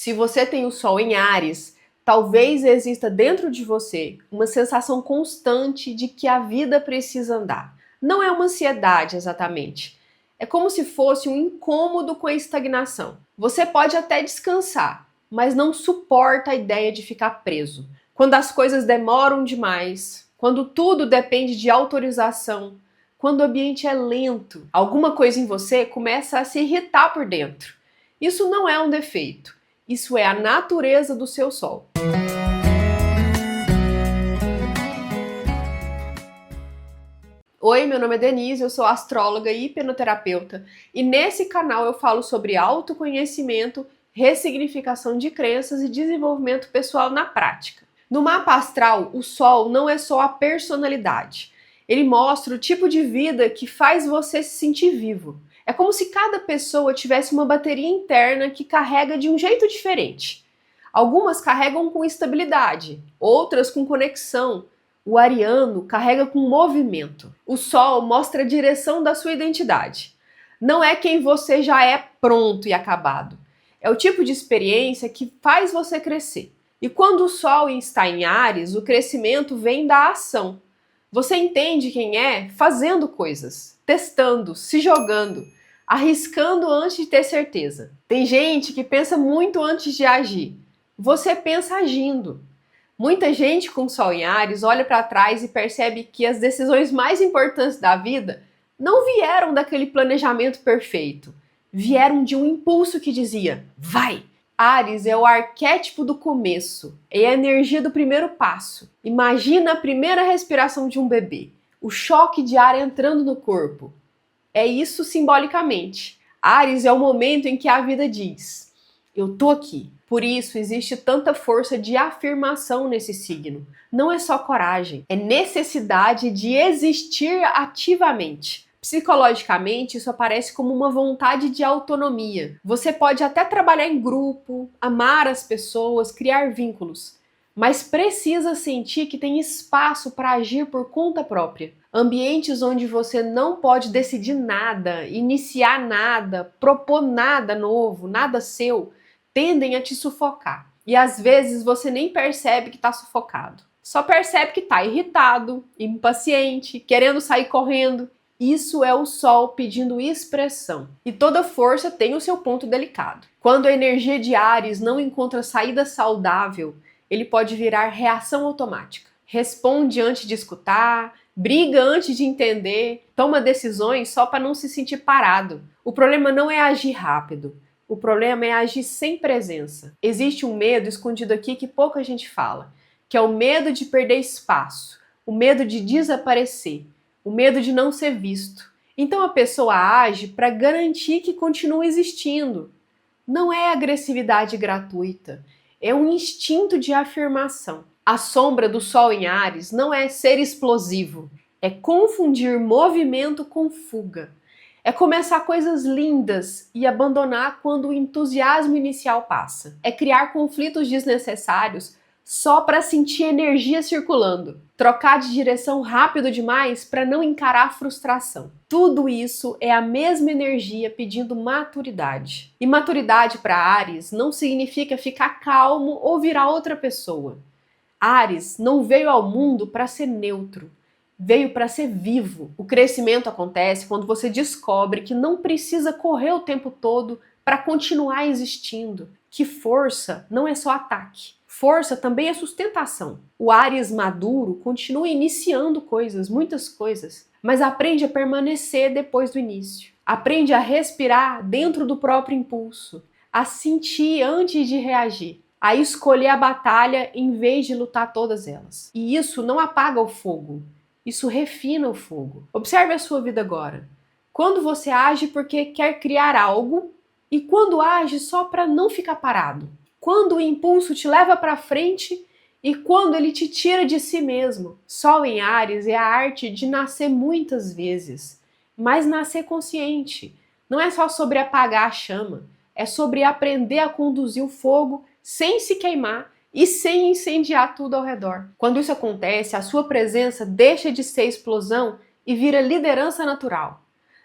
Se você tem o Sol em Áries, talvez exista dentro de você uma sensação constante de que a vida precisa andar. Não é uma ansiedade exatamente. É como se fosse um incômodo com a estagnação. Você pode até descansar, mas não suporta a ideia de ficar preso. Quando as coisas demoram demais, quando tudo depende de autorização, quando o ambiente é lento, alguma coisa em você começa a se irritar por dentro. Isso não é um defeito, isso é a natureza do seu Sol. Oi, meu nome é Denise, eu sou astróloga e hipnoterapeuta e nesse canal eu falo sobre autoconhecimento, ressignificação de crenças e desenvolvimento pessoal na prática. No mapa astral, o Sol não é só a personalidade, ele mostra o tipo de vida que faz você se sentir vivo. É como se cada pessoa tivesse uma bateria interna que carrega de um jeito diferente. Algumas carregam com estabilidade, outras com conexão. O ariano carrega com movimento. O Sol mostra a direção da sua identidade. Não é quem você já é pronto e acabado. É o tipo de experiência que faz você crescer. E quando o Sol está em Áries, o crescimento vem da ação. Você entende quem é fazendo coisas, testando, se jogando, arriscando antes de ter certeza. Tem gente que pensa muito antes de agir. Você pensa agindo. Muita gente com Sol em Áries olha para trás e percebe que as decisões mais importantes da vida não vieram daquele planejamento perfeito. Vieram de um impulso que dizia, vai! Áries é o arquétipo do começo, é a energia do primeiro passo. Imagina a primeira respiração de um bebê, o choque de ar entrando no corpo. É isso simbolicamente. Áries é o momento em que a vida diz, eu tô aqui. Por isso existe tanta força de afirmação nesse signo. Não é só coragem, é necessidade de existir ativamente. Psicologicamente, isso aparece como uma vontade de autonomia. Você pode até trabalhar em grupo, amar as pessoas, criar vínculos, mas precisa sentir que tem espaço para agir por conta própria. Ambientes onde você não pode decidir nada, iniciar nada, propor nada novo, nada seu, tendem a te sufocar. E às vezes você nem percebe que está sufocado. Só percebe que está irritado, impaciente, querendo sair correndo. Isso é o Sol pedindo expressão. E toda força tem o seu ponto delicado. Quando a energia de Áries não encontra saída saudável, ele pode virar reação automática. Responde antes de escutar, briga antes de entender, toma decisões só para não se sentir parado. O problema não é agir rápido. O problema é agir sem presença. Existe um medo escondido aqui que pouca gente fala, que é o medo de perder espaço, o medo de desaparecer, o medo de não ser visto. Então a pessoa age para garantir que continua existindo. Não é agressividade gratuita, é um instinto de afirmação. A sombra do Sol em Áries não é ser explosivo, é confundir movimento com fuga. É começar coisas lindas e abandonar quando o entusiasmo inicial passa. É criar conflitos desnecessários só para sentir energia circulando. Trocar de direção rápido demais para não encarar a frustração. Tudo isso é a mesma energia pedindo maturidade. E maturidade para Áries não significa ficar calmo ou virar outra pessoa. Áries não veio ao mundo para ser neutro. Veio para ser vivo. O crescimento acontece quando você descobre que não precisa correr o tempo todo para continuar existindo. Que força não é só ataque. Força também é sustentação. O Áries maduro continua iniciando coisas, muitas coisas, mas aprende a permanecer depois do início. Aprende a respirar dentro do próprio impulso, a sentir antes de reagir, a escolher a batalha em vez de lutar todas elas. E isso não apaga o fogo. Isso refina o fogo. Observe a sua vida agora. Quando você age porque quer criar algo e quando age só para não ficar parado. Quando o impulso te leva para frente e quando ele te tira de si mesmo. Sol em Áries é a arte de nascer muitas vezes, mas nascer consciente. Não é só sobre apagar a chama, é sobre aprender a conduzir o fogo sem se queimar e sem incendiar tudo ao redor. Quando isso acontece, a sua presença deixa de ser explosão e vira liderança natural.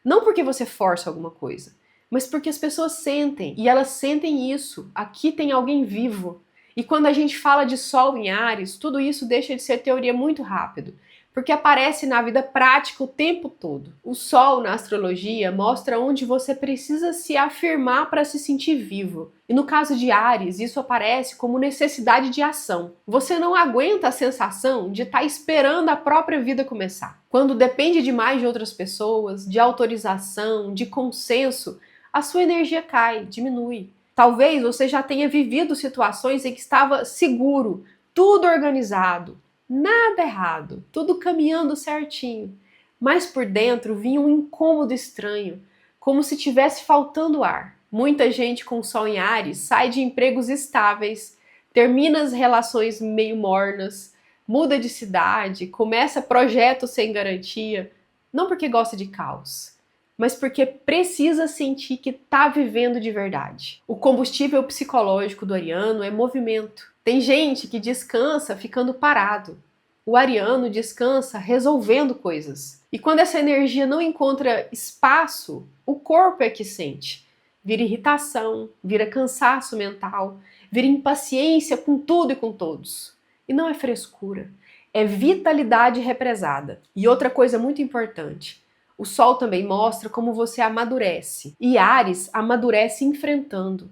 Não porque você força alguma coisa, mas porque as pessoas sentem, e elas sentem isso. Aqui tem alguém vivo. E quando a gente fala de Sol em Áries, tudo isso deixa de ser teoria muito rápido, porque aparece na vida prática o tempo todo. O Sol na astrologia mostra onde você precisa se afirmar para se sentir vivo. E no caso de Áries, isso aparece como necessidade de ação. Você não aguenta a sensação de estar esperando a própria vida começar. Quando depende demais de outras pessoas, de autorização, de consenso, a sua energia cai, diminui. Talvez você já tenha vivido situações em que estava seguro, tudo organizado, nada errado, tudo caminhando certinho. Mas por dentro vinha um incômodo estranho, como se tivesse faltando ar. Muita gente com Sol em Áries sai de empregos estáveis, termina as relações meio mornas, muda de cidade, começa projetos sem garantia, não porque gosta de caos, mas porque precisa sentir que está vivendo de verdade. O combustível psicológico do ariano é movimento. Tem gente que descansa ficando parado. O ariano descansa resolvendo coisas. E quando essa energia não encontra espaço, o corpo é que sente. Vira irritação, vira cansaço mental, vira impaciência com tudo e com todos. E não é frescura, é vitalidade represada. E outra coisa muito importante, o Sol também mostra como você amadurece. E Áries amadurece enfrentando.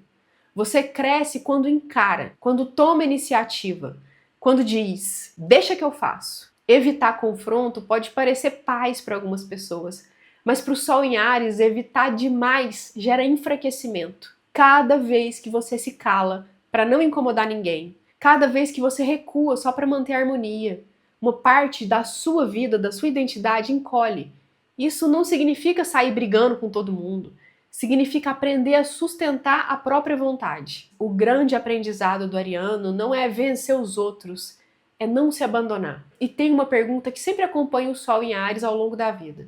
Você cresce quando encara, quando toma iniciativa, quando diz, deixa que eu faço. Evitar confronto pode parecer paz para algumas pessoas, mas para o Sol em Áries, evitar demais gera enfraquecimento. Cada vez que você se cala para não incomodar ninguém, cada vez que você recua só para manter a harmonia, uma parte da sua vida, da sua identidade encolhe. Isso não significa sair brigando com todo mundo. Significa aprender a sustentar a própria vontade. O grande aprendizado do ariano não é vencer os outros, é não se abandonar. E tem uma pergunta que sempre acompanha o Sol em Áries ao longo da vida.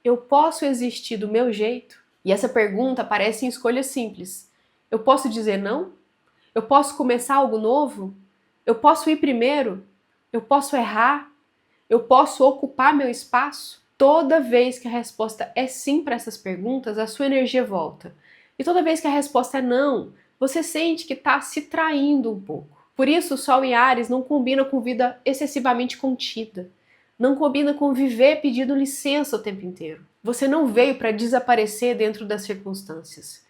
Eu posso existir do meu jeito? E essa pergunta aparece em escolhas simples. Eu posso dizer não? Eu posso começar algo novo? Eu posso ir primeiro? Eu posso errar? Eu posso ocupar meu espaço? Toda vez que a resposta é sim para essas perguntas, a sua energia volta. E toda vez que a resposta é não, você sente que está se traindo um pouco. Por isso, o Sol em Áries não combina com vida excessivamente contida. Não combina com viver pedindo licença o tempo inteiro. Você não veio para desaparecer dentro das circunstâncias.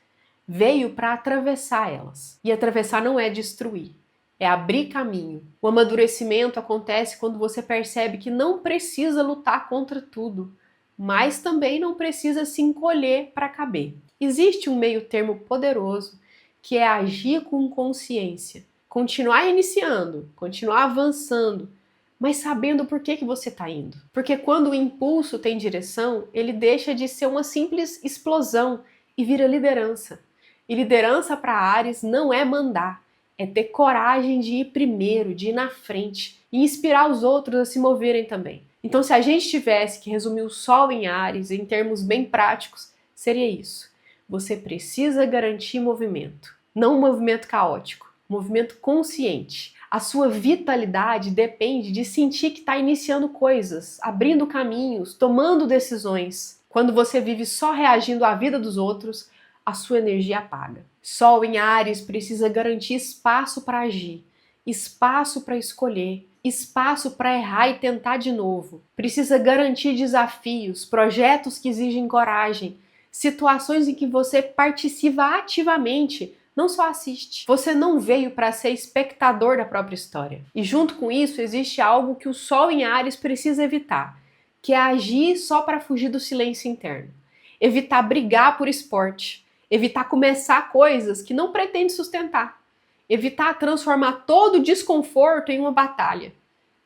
Veio para atravessar elas. E atravessar não é destruir. É abrir caminho. O amadurecimento acontece quando você percebe que não precisa lutar contra tudo, mas também não precisa se encolher para caber. Existe um meio termo poderoso que é agir com consciência. Continuar iniciando, continuar avançando, mas sabendo por que você está indo. Porque quando o impulso tem direção, ele deixa de ser uma simples explosão e vira liderança. E liderança para Áries não é mandar, é ter coragem de ir primeiro, de ir na frente e inspirar os outros a se moverem também. Então, se a gente tivesse que resumir o Sol em Áries em termos bem práticos, seria isso. Você precisa garantir movimento, não um movimento caótico, um movimento consciente. A sua vitalidade depende de sentir que está iniciando coisas, abrindo caminhos, tomando decisões. Quando você vive só reagindo à vida dos outros, a sua energia apaga. Sol em Áries precisa garantir espaço para agir, espaço para escolher, espaço para errar e tentar de novo. Precisa garantir desafios, projetos que exigem coragem, situações em que você participa ativamente, não só assiste. Você não veio para ser espectador da própria história. E junto com isso existe algo que o Sol em Áries precisa evitar, que é agir só para fugir do silêncio interno. Evitar brigar por esporte. Evitar começar coisas que não pretende sustentar. Evitar transformar todo o desconforto em uma batalha.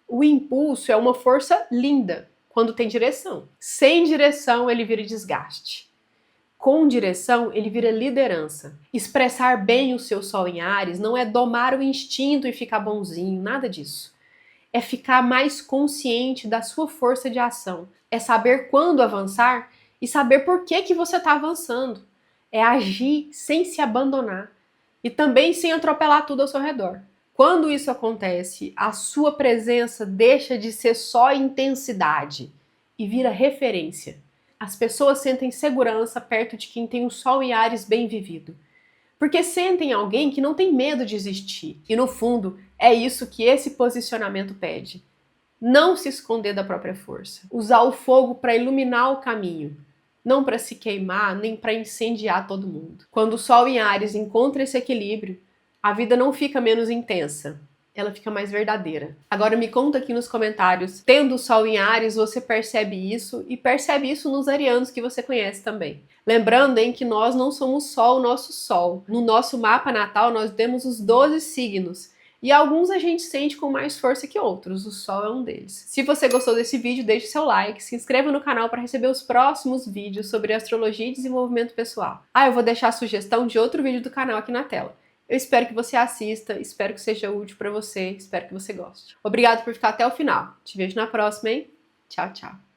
O impulso é uma força linda quando tem direção. Sem direção, ele vira desgaste. Com direção, ele vira liderança. Expressar bem o seu Sol em Áries não é domar o instinto e ficar bonzinho, nada disso. É ficar mais consciente da sua força de ação. É saber quando avançar e saber por que você está avançando. É agir sem se abandonar e também sem atropelar tudo ao seu redor. Quando isso acontece, a sua presença deixa de ser só intensidade e vira referência. As pessoas sentem segurança perto de quem tem o Sol em Áries bem vivido, porque sentem alguém que não tem medo de existir. E no fundo, é isso que esse posicionamento pede. Não se esconder da própria força. Usar o fogo para iluminar o caminho, não para se queimar, nem para incendiar todo mundo. Quando o Sol em Áries encontra esse equilíbrio, a vida não fica menos intensa, ela fica mais verdadeira. Agora me conta aqui nos comentários, tendo o Sol em Áries, você percebe isso e percebe isso nos arianos que você conhece também. Lembrando, hein, que nós não somos só o nosso Sol. No nosso mapa natal nós temos os 12 signos. E alguns a gente sente com mais força que outros, o Sol é um deles. Se você gostou desse vídeo, deixe seu like, se inscreva no canal para receber os próximos vídeos sobre astrologia e desenvolvimento pessoal. Eu vou deixar a sugestão de outro vídeo do canal aqui na tela. Eu espero que você assista, espero que seja útil para você, espero que você goste. Obrigado por ficar até o final. Te vejo na próxima, hein? Tchau, tchau.